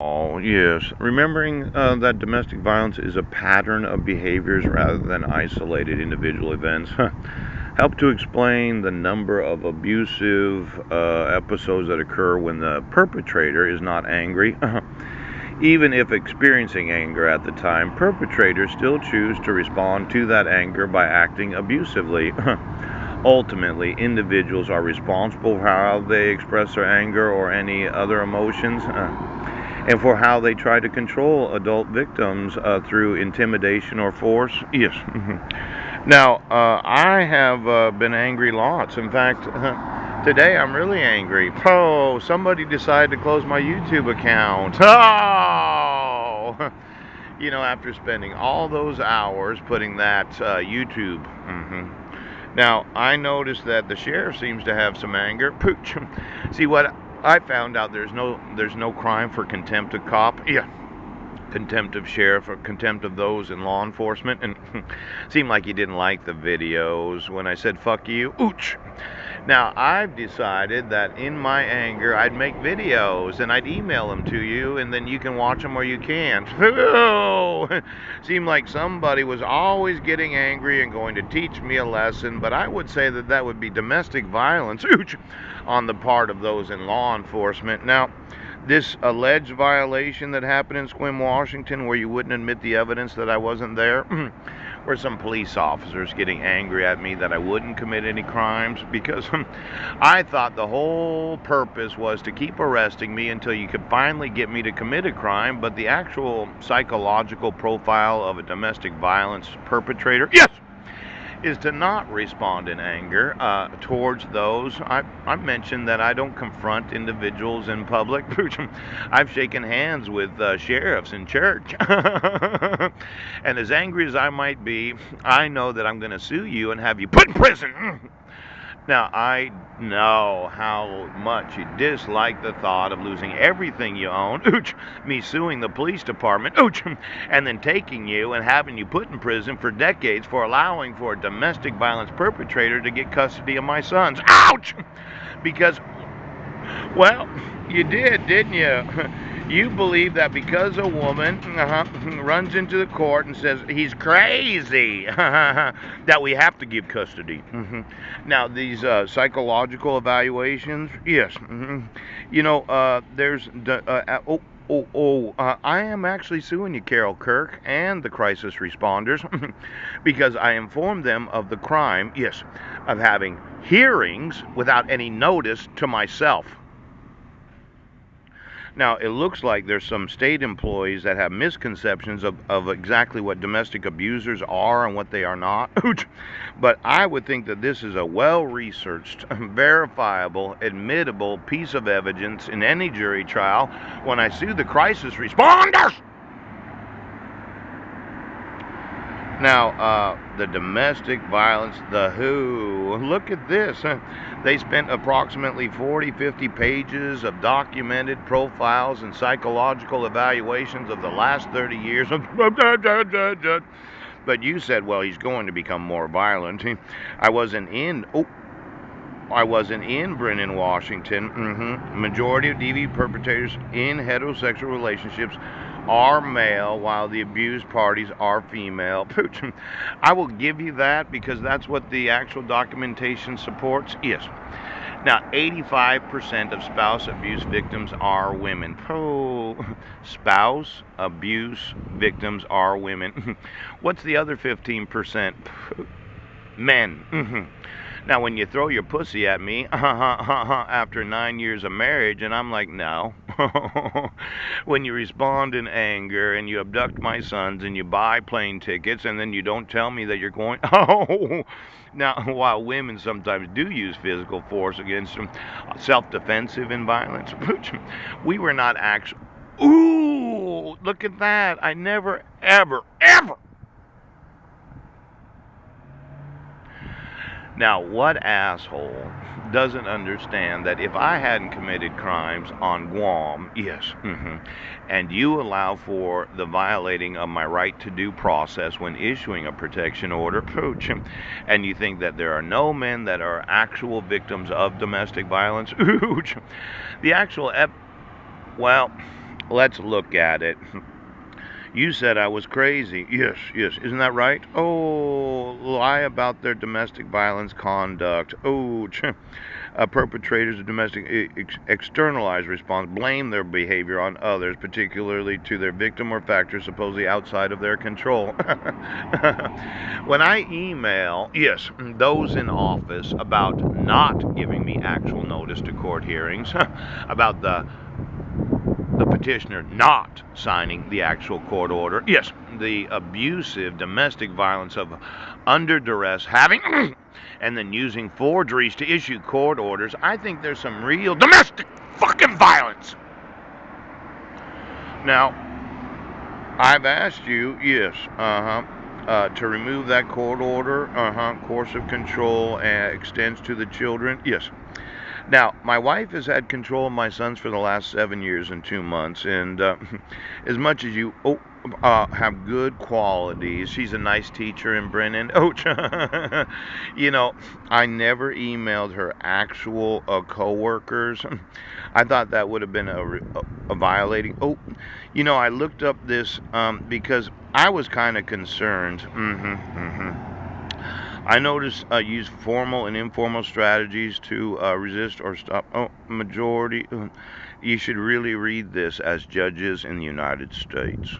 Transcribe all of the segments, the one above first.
Oh, yes. Remembering that domestic violence is a pattern of behaviors rather than isolated individual events help to explain the number of abusive episodes that occur when the perpetrator is not angry. Even if experiencing anger at the time, perpetrators still choose to respond to that anger by acting abusively. Ultimately, individuals are responsible for how they express their anger or any other emotions. And for how they try to control adult victims through intimidation or force? Yes. Now, I have been angry lots. In fact, today I'm really angry. Oh, somebody decided to close my YouTube account. Oh! After spending all those hours putting that YouTube. Now, I noticed that the sheriff seems to have some anger. Pooch. See what I found out, there's no crime for contempt of cop. Yeah, contempt of sheriff or contempt of those in law enforcement. And seemed like he didn't like the videos when I said fuck you. Ooch. Now, I've decided that in my anger, I'd make videos and I'd email them to you, and then you can watch them or you can't. Seemed like somebody was always getting angry and going to teach me a lesson, but I would say that that would be domestic violence on the part of those in law enforcement. Now, this alleged violation that happened in Sequim, Washington, where you wouldn't admit the evidence that I wasn't there, were some police officers getting angry at me that I wouldn't commit any crimes because I thought the whole purpose was to keep arresting me until you could finally get me to commit a crime, but the actual psychological profile of a domestic violence perpetrator, yes, is to not respond in anger towards those. I've mentioned that I don't confront individuals in public. I've shaken hands with sheriffs in church. And as angry as I might be, I know that I'm going to sue you and have you put in prison. Now, I know how much you dislike the thought of losing everything you own, me suing the police department, and then taking you and having you put in prison for decades for allowing for a domestic violence perpetrator to get custody of my sons. Ouch! Because, well, you did, didn't you? You believe that because a woman runs into the court and says he's crazy, that we have to give custody. Now, these psychological evaluations, yes. There's I am actually suing you, Carol Kirk, and the crisis responders because I informed them of the crime, yes, of having hearings without any notice to myself. Now, it looks like there's some state employees that have misconceptions of exactly what domestic abusers are and what they are not. But I would think that this is a well-researched, verifiable, admittable piece of evidence in any jury trial when I sue the crisis responders. Now, the domestic violence, the WHO, look at this. They spent approximately 40, 50 pages of documented profiles and psychological evaluations of the last 30 years. But you said, well, he's going to become more violent. I wasn't in Brennan, Washington. Majority of DV perpetrators in heterosexual relationships are male, while the abused parties are female. I will give you that because that's what the actual documentation supports. Yes. Now, 85% of spouse abuse victims are women. Oh, spouse abuse victims are women. What's the other 15%? Men. Now, when you throw your pussy at me after 9 years of marriage, and I'm like, no. When you respond in anger and you abduct my sons and you buy plane tickets and then you don't tell me that you're going, oh. Now, while women sometimes do use physical force against them, self-defensive and violence, we were not actually. Ooh, look at that. I never, ever, ever. Now, what asshole doesn't understand that if I hadn't committed crimes on Guam, yes, and you allow for the violating of my right to due process when issuing a protection order, and you think that there are no men that are actual victims of domestic violence, the actual well, Let's look at it. You said I was crazy. Yes, yes. Isn't that right? Oh, lie about their domestic violence conduct. Oh, perpetrators of domestic externalize response, blame their behavior on others, particularly to their victim or factors supposedly outside of their control. When I email, yes, those in office about not giving me actual notice to court hearings, about the petitioner not signing the actual court order. Yes, the abusive domestic violence of under duress, having and then using forgeries to issue court orders. I think there's some real domestic fucking violence. Now, I've asked you, yes, to remove that court order, course of control extends to the children, yes. Now, my wife has had control of my sons for the last 7 years and 2 months, and as much as you have good qualities, she's a nice teacher in Brennan. Oh, I never emailed her actual coworkers. I thought that would have been a violating. Oh, I looked up this because I was kind of concerned. I noticed use formal and informal strategies to resist or stop. Oh, majority. You should really read this as judges in the United States.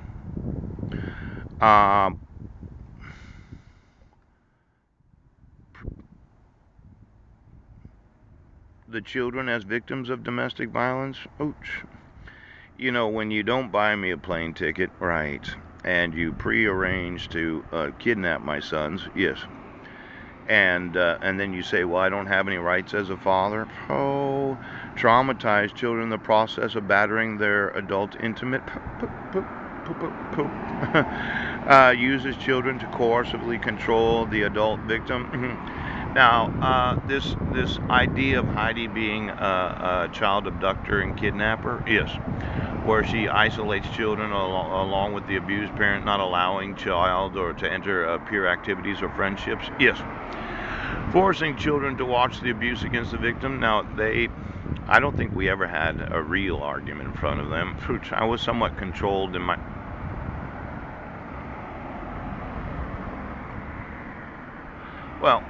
The children as victims of domestic violence. Ouch. When you don't buy me a plane ticket, right, and you prearrange to kidnap my sons, yes, and then you say, well, I don't have any rights as a father. Oh, traumatized children in the process of battering their adult intimate. Uses children to coercively control the adult victim. Now, this idea of Heidi being a child abductor and kidnapper, yes, where she isolates children along with the abused parent, not allowing child or to enter peer activities or friendships, yes. Forcing children to watch the abuse against the victim. Now, I don't think we ever had a real argument in front of them. I was somewhat controlled in my. Well,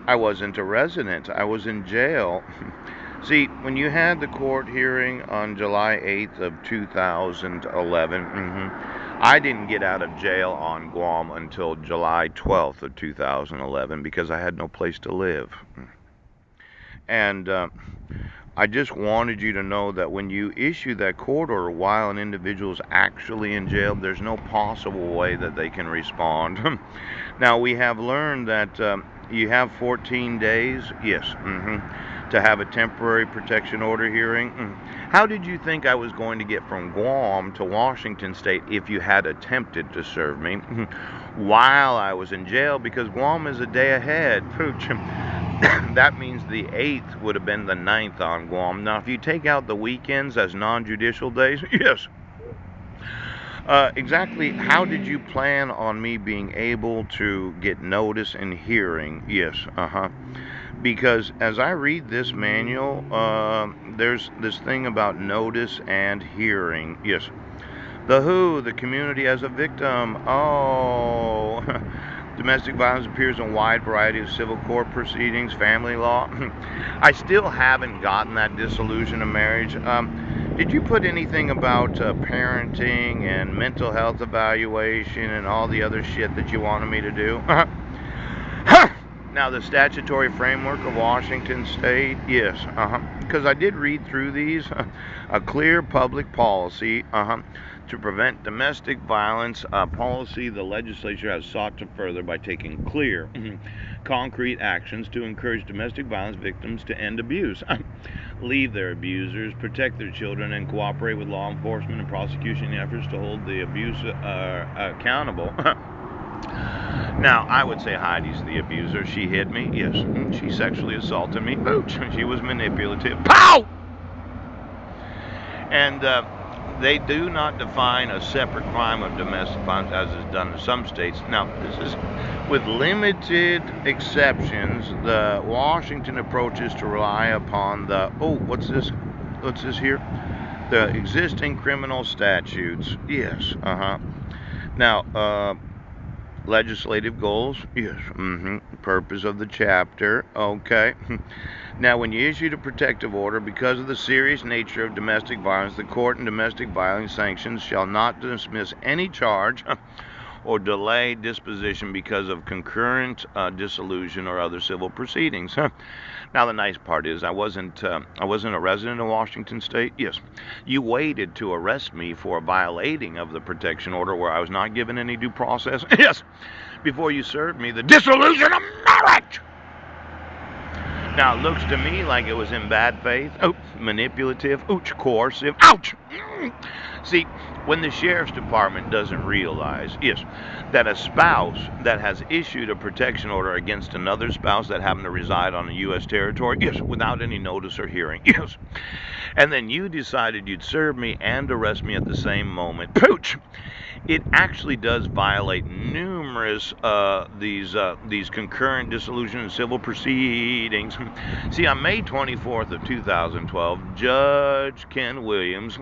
I wasn't a resident. I was in jail. See, when you had the court hearing on July 8th of 2011, I didn't get out of jail on Guam until July 12th of 2011 because I had no place to live. And I just wanted you to know that when you issue that court order while an individual is actually in jail, there's no possible way that they can respond. Now, we have learned that you have 14 days, yes, to have a temporary protection order hearing. How did you think I was going to get from Guam to Washington State if you had attempted to serve me while I was in jail? Because Guam is a day ahead. That means the 8th would have been the 9th on Guam. Now, if you take out the weekends as non-judicial days, yes. Exactly how did you plan on me being able to get notice and hearing? Yes, because as I read this manual, there's this thing about notice and hearing. Yes. The WHO, the community as a victim. Oh, domestic violence appears in a wide variety of civil court proceedings, family law. I still haven't gotten that dissolution of marriage. Did you put anything about parenting and mental health evaluation and all the other shit that you wanted me to do? Now, the statutory framework of Washington State, yes, because I did read through these. A clear public policy, to prevent domestic violence, policy the legislature has sought to further by taking clear, concrete actions to encourage domestic violence victims to end abuse, leave their abusers, protect their children, and cooperate with law enforcement and prosecution efforts to hold the abuser accountable. Now, I would say Heidi's the abuser. She hit me. Yes. She sexually assaulted me. She was manipulative. Pow! And they do not define a separate crime of domestic violence as is done in some states. Now, this is with limited exceptions. The Washington approach is to rely upon the, what's this here? The existing criminal statutes, yes, Now, legislative goals, yes, Purpose of the chapter, okay. Now, when you issued a protective order, because of the serious nature of domestic violence, the court in domestic violence sanctions shall not dismiss any charge or delay disposition because of concurrent dissolution or other civil proceedings. Now, the nice part is I wasn't a resident of Washington State. Yes, you waited to arrest me for violating of the protection order where I was not given any due process. Yes, before you served me the dissolution of marriage. Now, it looks to me like it was in bad faith, manipulative, coercive, ouch! See, when the sheriff's department doesn't realize, yes, that a spouse that has issued a protection order against another spouse that happened to reside on a U.S. territory, yes, without any notice or hearing, yes, and then you decided you'd serve me and arrest me at the same moment, pooch! It actually does violate numerous these concurrent dissolution and civil proceedings. See, on May 24th of 2012, Judge Ken Williams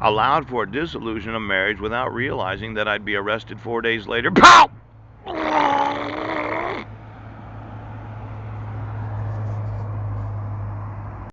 allowed for a dissolution of marriage without realizing that I'd be arrested 4 days later. Pow!